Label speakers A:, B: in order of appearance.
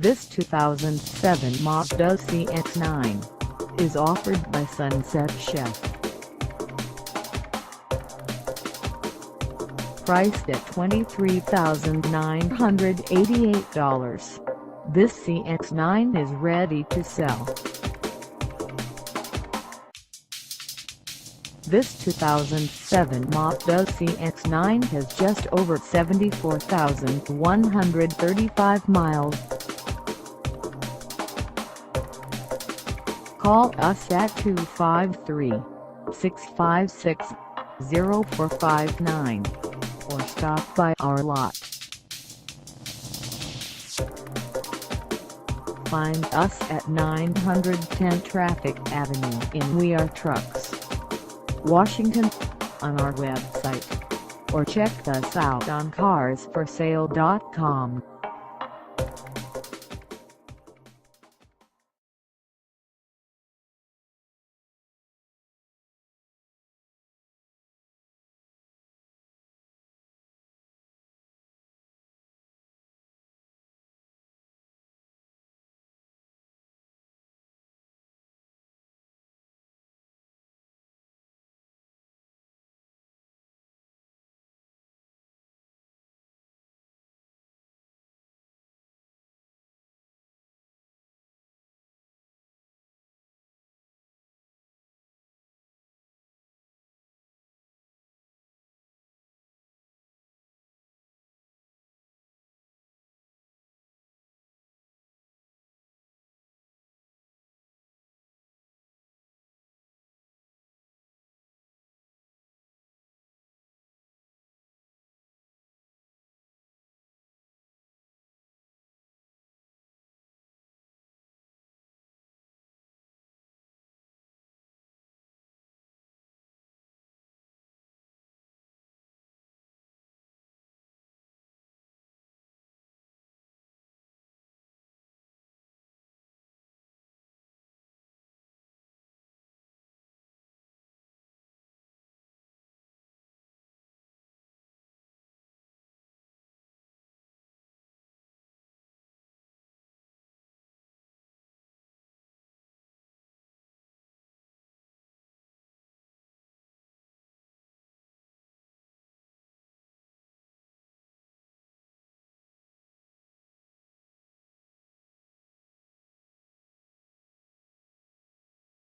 A: This 2007 Mazda CX-9 is offered by Sunset Chev. Priced at $23,988, this CX-9 is ready to sell. This 2007 Mazda CX-9 has just over 74,135 miles. Call us at 253-656-0459 or stop by our lot. Find us at 910 Traffic Avenue in We Are Trucks, Washington, on our website, or check us out on carsforsale.com.